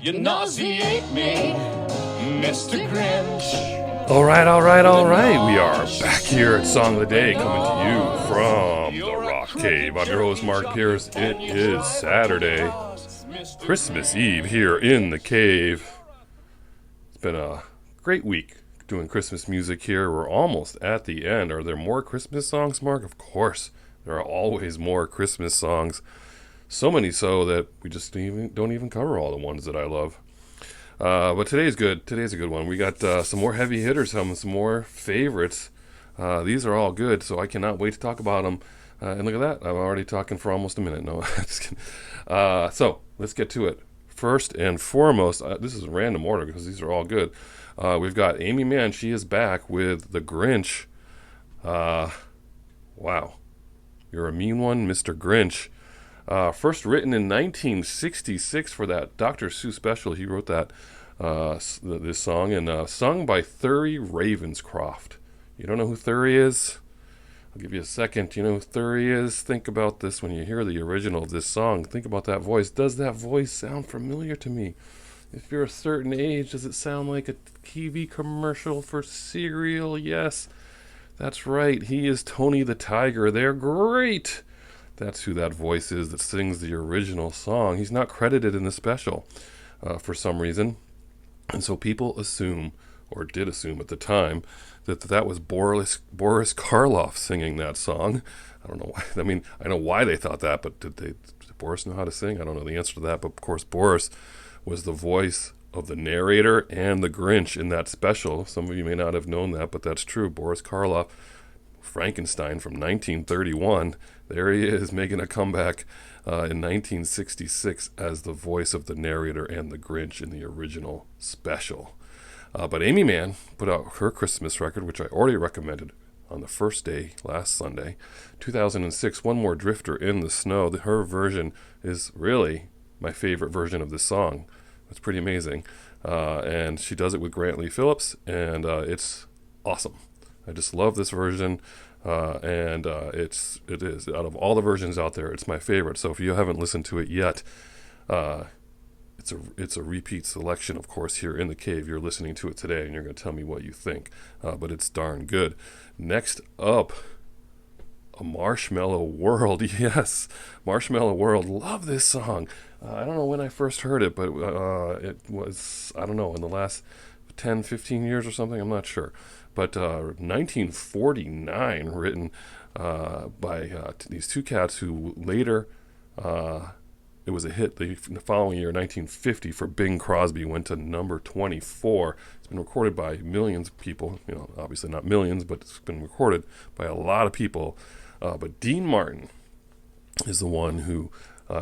You nauseate me, Mr. Grinch. All right. We are back here at Song of the Day, coming to you from the Rock Cave. I'm your host, Mark Pierce. It is Saturday, Christmas Eve here in the cave. It's been a great week doing Christmas music here. We're almost at the end. Are there more Christmas songs, Mark? Of course. There are always more Christmas songs. So many so that we just don't even cover all the ones that I love. But today's good. Today's a good one. We got some more heavy hitters, some more favorites. These are all good, so I cannot wait to talk about them. And look at that. I'm already talking for almost a minute. No, just kidding. So let's get to it. First and foremost, this is a random order because these are all good. We've got Amy Mann. She is back with The Grinch. Wow. You're a mean one, Mr. Grinch. First written in 1966 for that Dr. Seuss special. He wrote that this song, and sung by Thury Ravenscroft. You don't know who Thury is? I'll give you a second. You know who Thury is? Think about this when you hear the original of this song. Think about that voice. Does that voice sound familiar to me? If you're a certain age, does it sound like a TV commercial for cereal? Yes, that's right. He is Tony the Tiger. They're great. That's who that voice is that sings the original song. He's not credited in the special for some reason. And so people assume, or did assume at the time, that was Boris Karloff singing that song. I don't know why. I mean, I know why they thought that, but did Boris know how to sing? I don't know the answer to that. But of course, Boris was the voice of the narrator and the Grinch in that special. Some of you may not have known that, but that's true. Boris Karloff, Frankenstein from 1931. There he is, making a comeback in 1966 as the voice of the narrator and the Grinch in the original special. But Amy Mann put out her Christmas record, which I already recommended on the first day, last Sunday, 2006, One More Drifter in the Snow. Her version is really my favorite version of this song. It's pretty amazing. And she does it with Grant Lee Phillips, and it's awesome. I just love this version. And it is out of all the versions out there, it's my favorite. So if you haven't listened to it yet, it's a repeat selection, of course, here in the cave. You're listening to it today, and you're going to tell me what you think. But it's darn good. Next up, a Marshmallow World. Yes, Marshmallow World. Love this song. I don't know when I first heard it, but it was, I don't know, in the last 10, 15 years or something. I'm not sure. But 1949, written by these two cats who later, it was a hit the following year, 1950, for Bing Crosby, went to number 24. It's been recorded by millions of people, obviously not millions, but it's been recorded by a lot of people. But Dean Martin is the one who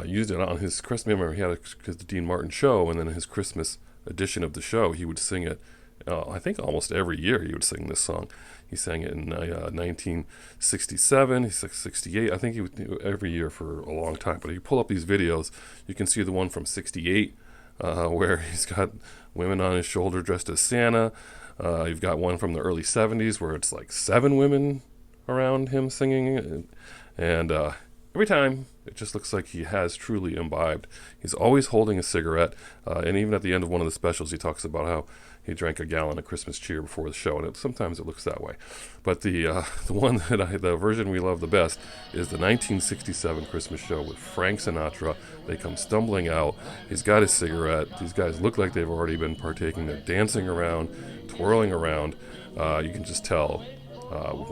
used it on his Christmas. Remember, he had the Dean Martin show, and then his Christmas edition of the show, he would sing it. I think almost every year he would sing this song. He sang it in 1967, 68. I think he would do every year for a long time. But if you pull up these videos, you can see the one from 68 where he's got women on his shoulder dressed as Santa. You've got one from the early 70s where it's like 7 women around him singing. And every time, it just looks like he has truly imbibed. He's always holding a cigarette. And even at the end of one of the specials, he talks about how he drank a gallon of Christmas cheer before the show, and sometimes it looks that way. But the version we love the best is the 1967 Christmas show with Frank Sinatra. They come stumbling out. He's got his cigarette. These guys look like they've already been partaking. They're dancing around, twirling around. You can just tell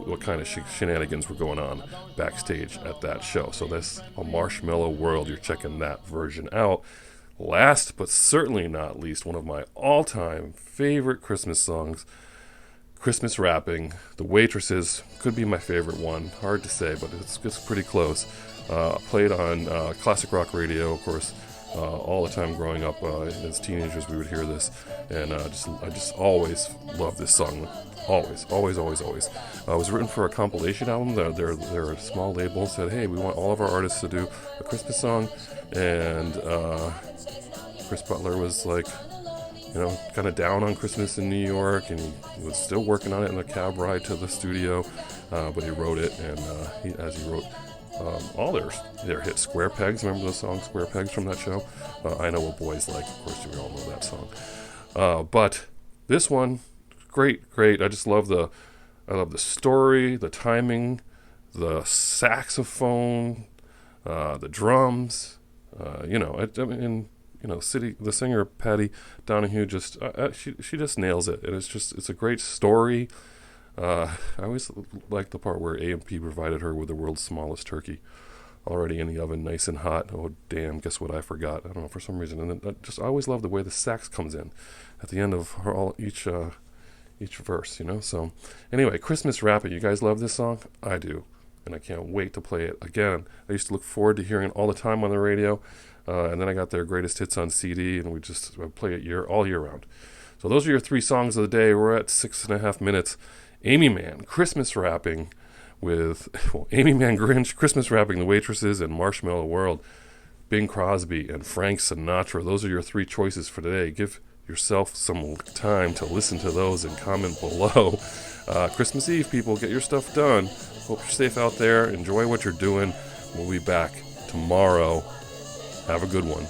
what kind of shenanigans were going on backstage at that show. So that's a Marshmallow World. You're checking that version out. Last but certainly not least, one of my all-time favorite Christmas songs, Christmas Wrapping. The Waitresses could be my favorite one. Hard to say, but it's pretty close. Played on classic rock radio, of course, all the time growing up. As teenagers, we would hear this, and I just always loved this song. Always. It was written for a compilation album. Their small label said, hey, we want all of our artists to do a Christmas song, and Chris Butler was like, kind of down on Christmas in New York, and he was still working on it in the cab ride to the studio, but he wrote it, and as he wrote all their hits. Square Pegs, remember the song Square Pegs from that show? I Know What Boys Like, of course you all know that song. But this one, great. I just love the story, the timing, the saxophone, the drums. The singer Patty Donahue just she just nails it, and it's a great story. I always liked the part where A&P provided her with the world's smallest turkey, already in the oven, nice and hot. Oh damn! Guess what I forgot? I don't know, for some reason. And then I always love the way the sax comes in at the end of each verse. So anyway, Christmas Rapping. You guys love this song? I do, and I can't wait to play it again. I used to look forward to hearing it all the time on the radio, and then I got their greatest hits on CD, and I play it all year round. So those are your 3 songs of the day. We're at 6.5 minutes. Amy Mann, Christmas Rapping with Amy Mann, Grinch, Christmas Rapping, The Waitresses, and Marshmallow World, Bing Crosby, and Frank Sinatra. Those are your 3 choices for today. Give yourself some time to listen to those and comment below. Christmas Eve, people, get your stuff done. Hope you're safe out there. Enjoy what you're doing. We'll be back tomorrow. Have a good one.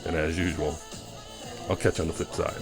And as usual, I'll catch you on the flip side.